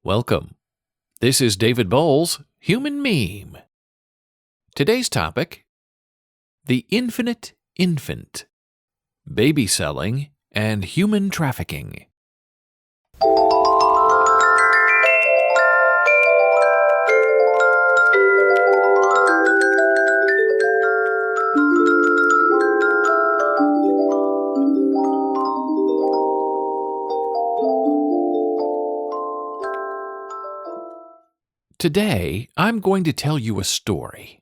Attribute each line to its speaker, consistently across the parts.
Speaker 1: Welcome. This is David Boles, Human Meme. Today's topic: the infinite infant, baby selling, and human trafficking. Today, I'm going to tell you a story.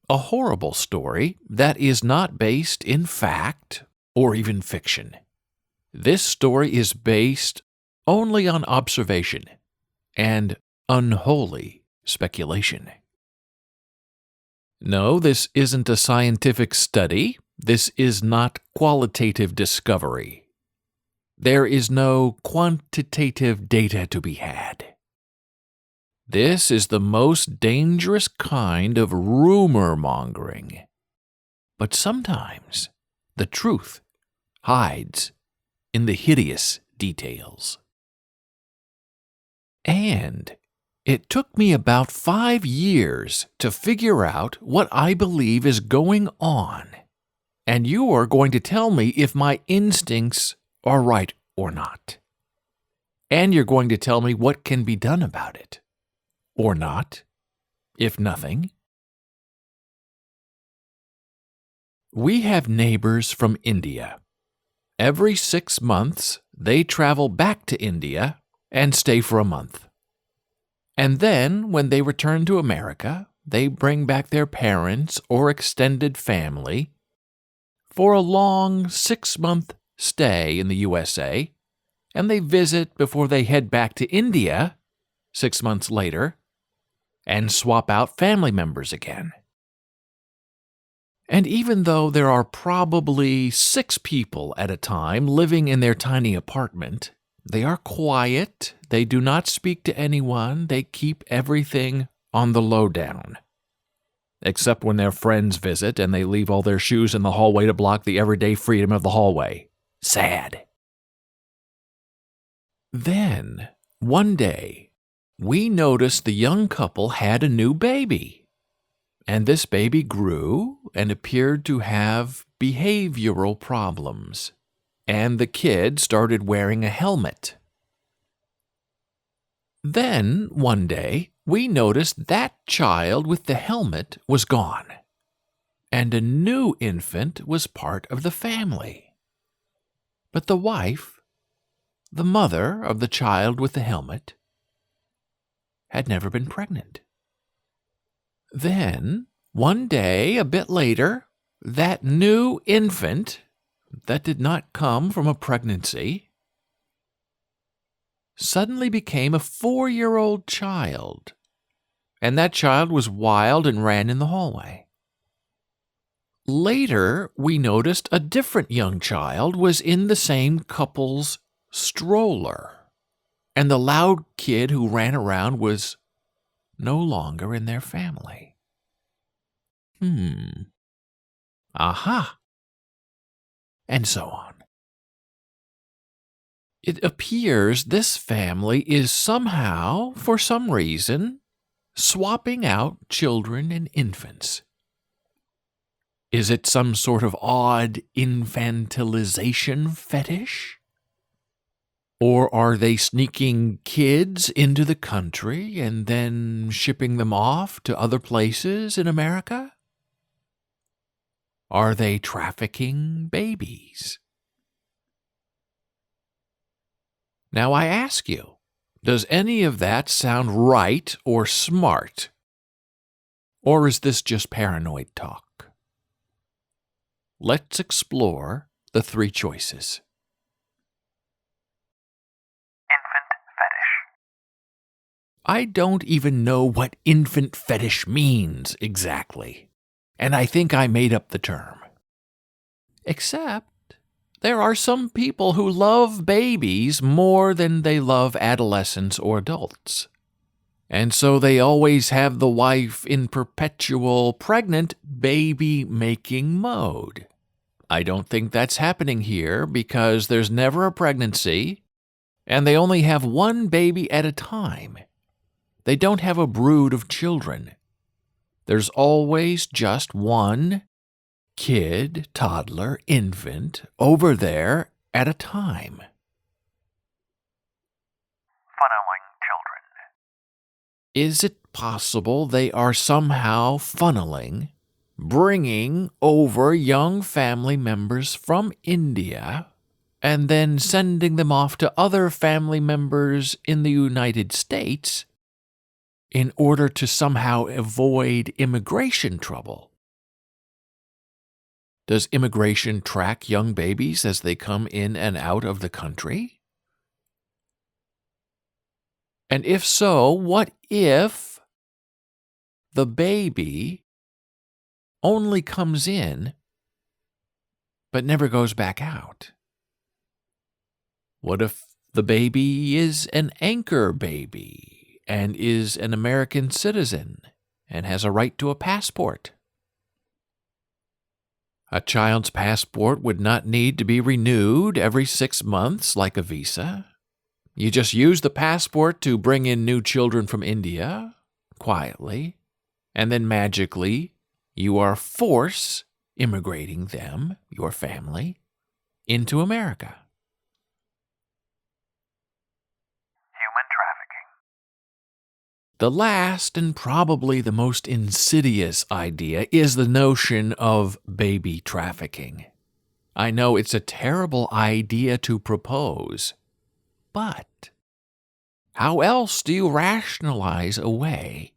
Speaker 1: A horrible story that is not based in fact or even fiction. This story is based only on observation and unholy speculation. No, this isn't a scientific study. This is not qualitative discovery. There is no quantitative data to be had. This is the most dangerous kind of rumor-mongering. But sometimes the truth hides in the hideous details. And it took me about 5 years to figure out what I believe is going on. And you are going to tell me if my instincts are right or not. And you're going to tell me what can be done about it. Or not, if nothing. We have neighbors from India. Every 6 months, they travel back to India and stay for a month. And then, when they return to America, they bring back their parents or extended family for a long 6-month stay in the USA, and they visit before they head back to India 6 months later and swap out family members again. And even though there are probably 6 people at a time living in their tiny apartment, they are quiet, they do not speak to anyone, they keep everything on the lowdown. Except when their friends visit and they leave all their shoes in the hallway to block the everyday freedom of the hallway. Sad. Then, one day, we noticed the young couple had a new baby. And this baby grew and appeared to have behavioral problems. And the kid started wearing a helmet. Then, one day, we noticed that child with the helmet was gone. And a new infant was part of the family. But the wife, the mother of the child with the helmet, had never been pregnant. Then, one day, a bit later, that new infant, that did not come from a pregnancy, suddenly became a 4-year-old child, and that child was wild and ran in the hallway. Later, we noticed a different young child was in the same couple's stroller. And the loud kid who ran around was no longer in their family. Aha. And so on. It appears this family is somehow, for some reason, swapping out children and infants. Is it some sort of odd infantilization fetish? Or are they sneaking kids into the country and then shipping them off to other places in America? Are they trafficking babies? Now I ask you, does any of that sound right or smart? Or is this just paranoid talk? Let's explore the 3 choices. I don't even know what infant fetish means exactly, and I think I made up the term. Except, there are some people who love babies more than they love adolescents or adults. And so they always have the wife in perpetual pregnant baby-making mode. I don't think that's happening here because there's never a pregnancy, and they only have one baby at a time. They don't have a brood of children. There's always just one kid, toddler, infant over there at a time.
Speaker 2: Funneling children.
Speaker 1: Is it possible they are somehow funneling, bringing over young family members from India and then sending them off to other family members in the United States in order to somehow avoid immigration trouble? Does immigration track young babies as they come in and out of the country? And if so, what if the baby only comes in but never goes back out? What if the baby is an anchor baby and is an American citizen and has a right to a passport? A child's passport would not need to be renewed every 6 months like a visa. You just use the passport to bring in new children from India, quietly, and then magically you are force immigrating them, your family, into America.
Speaker 2: Human trafficking.
Speaker 1: The last and probably the most insidious idea is the notion of baby trafficking. I know it's a terrible idea to propose, but how else do you rationalize away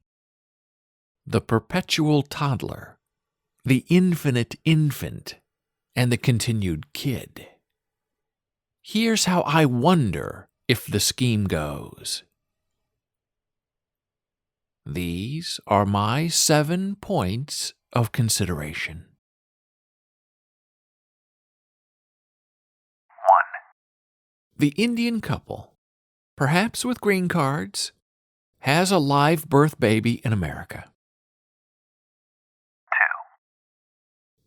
Speaker 1: the perpetual toddler, the infinite infant, and the continued kid? Here's how I wonder if the scheme goes. These are my 7 points of consideration.
Speaker 2: 1.
Speaker 1: The Indian couple, perhaps with green cards, has a live birth baby in America.
Speaker 2: 2.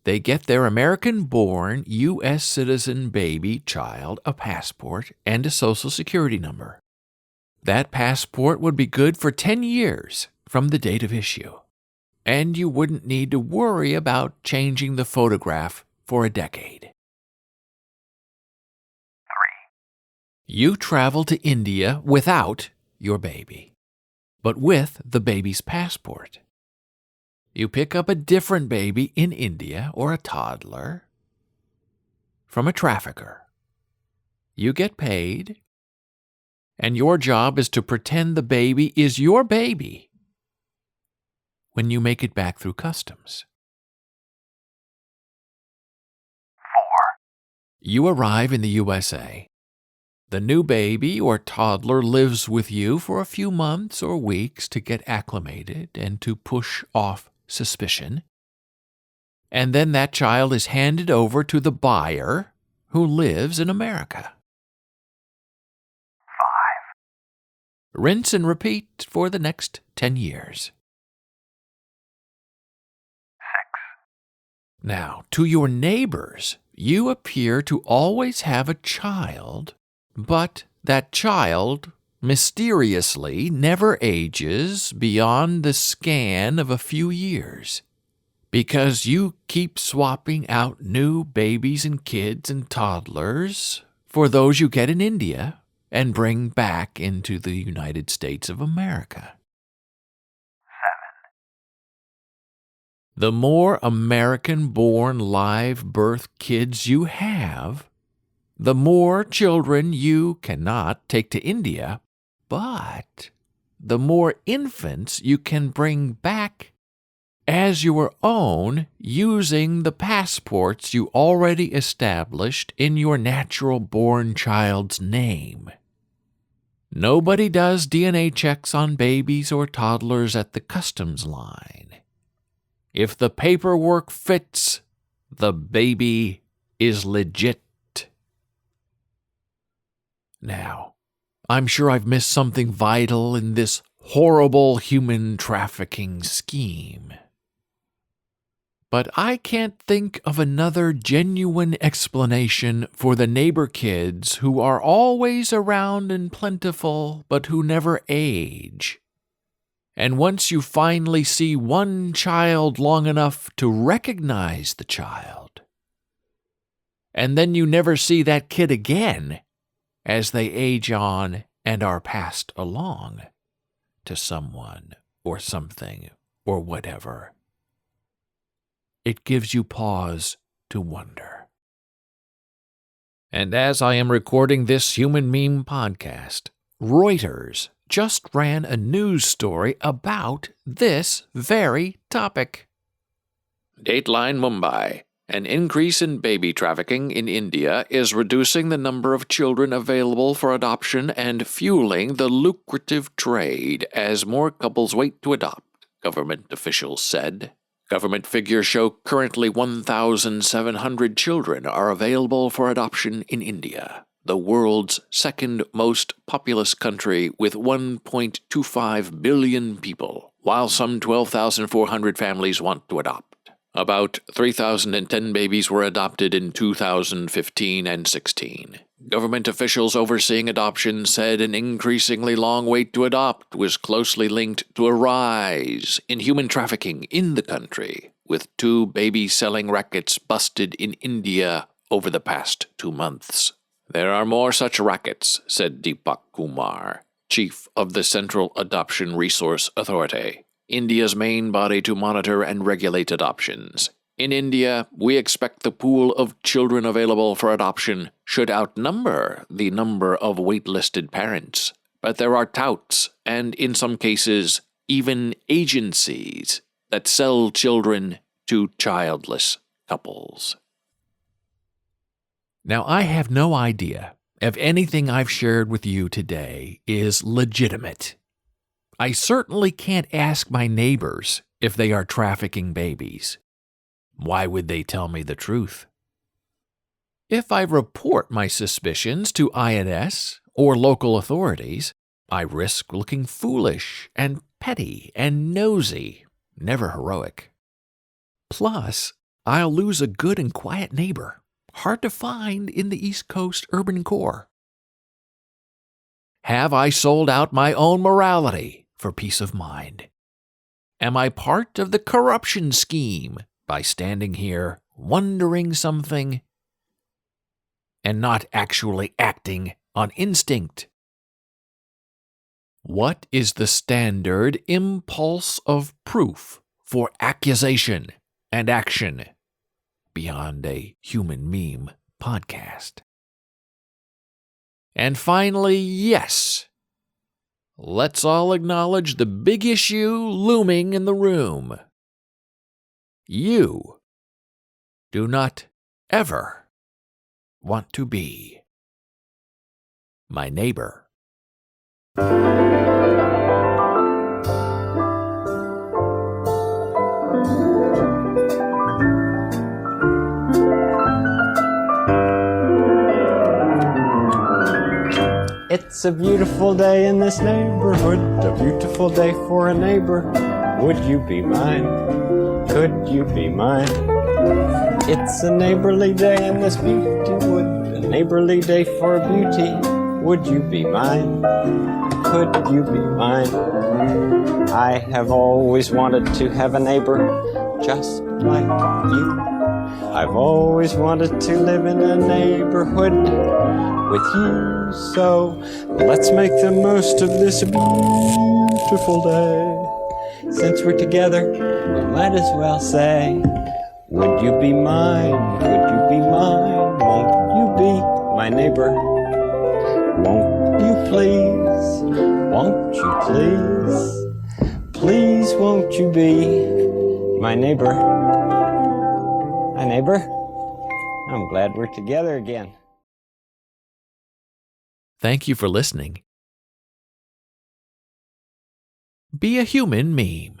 Speaker 1: They get their American-born U.S. citizen baby child a passport and a Social Security number. That passport would be good for 10 years from the date of issue, and you wouldn't need to worry about changing the photograph for a decade.
Speaker 2: 3.
Speaker 1: You travel to India without your baby, but with the baby's passport. You pick up a different baby in India or a toddler from a trafficker. You get paid, and your job is to pretend the baby is your baby when you make it back through customs.
Speaker 2: 4.
Speaker 1: You arrive in the USA. The new baby or toddler lives with you for a few months or weeks to get acclimated and to push off suspicion. And then that child is handed over to the buyer who lives in America.
Speaker 2: 5.
Speaker 1: Rinse and repeat for the next 10 years.
Speaker 2: 6.
Speaker 1: Now, to your neighbors, you appear to always have a child, but that child mysteriously never ages beyond the scan of a few years, because you keep swapping out new babies and kids and toddlers for those you get in India and bring back into the United States of America.
Speaker 2: 7.
Speaker 1: The more American-born live birth kids you have, the more children you cannot take to India, but the more infants you can bring back as your own using the passports you already established in your natural-born child's name. Nobody does DNA checks on babies or toddlers at the customs line. If the paperwork fits, the baby is legit. Now, I'm sure I've missed something vital in this horrible human trafficking scheme. But I can't think of another genuine explanation for the neighbor kids who are always around and plentiful, but who never age. And once you finally see one child long enough to recognize the child, and then you never see that kid again as they age on and are passed along to someone or something or whatever. It gives you pause to wonder. And as I am recording this Human Meme podcast, Reuters just ran a news story about this very topic. Dateline Mumbai. An increase in baby trafficking in India is reducing the number of children available for adoption and fueling the lucrative trade as more couples wait to adopt, government officials said. Government figures show currently 1,700 children are available for adoption in India, the world's second most populous country with 1.25 billion people, while some 12,400 families want to adopt. About 3,010 babies were adopted in 2015 and 16. Government officials overseeing adoption said an increasingly long wait to adopt was closely linked to a rise in human trafficking in the country, with 2 baby-selling rackets busted in India over the past 2 months. There are more such rackets, said Deepak Kumar, chief of the Central Adoption Resource Authority, India's main body to monitor and regulate adoptions. In India, we expect the pool of children available for adoption should outnumber the number of waitlisted parents. But there are touts, and in some cases, even agencies, that sell children to childless couples. Now, I have no idea if anything I've shared with you today is legitimate. I certainly can't ask my neighbors if they are trafficking babies. Why would they tell me the truth? If I report my suspicions to INS or local authorities, I risk looking foolish and petty and nosy, never heroic. Plus, I'll lose a good and quiet neighbor, hard to find in the East Coast urban core. Have I sold out my own morality for peace of mind? Am I part of the corruption scheme by standing here wondering something and not actually acting on instinct? What is the standard impulse of proof for accusation and action beyond a Human Meme podcast? And finally, yes, let's all acknowledge the big issue looming in the room. You do not ever want to be my neighbor.
Speaker 3: It's a beautiful day in this neighborhood, a beautiful day for a neighbor. Would you be mine? Could you be mine? It's a neighborly day in this beauty wood, a neighborly day for beauty. Would you be mine? Could you be mine? I have always wanted to have a neighbor just like you. I've always wanted to live in a neighborhood with you, so let's make the most of this beautiful day. Since we're together, we might as well say, would you be mine? Could you be mine? Won't you be my neighbor? Won't you please? Won't you please? Please won't you be my neighbor? My neighbor? I'm glad we're together again.
Speaker 1: Thank you for listening. Be a Human Meme.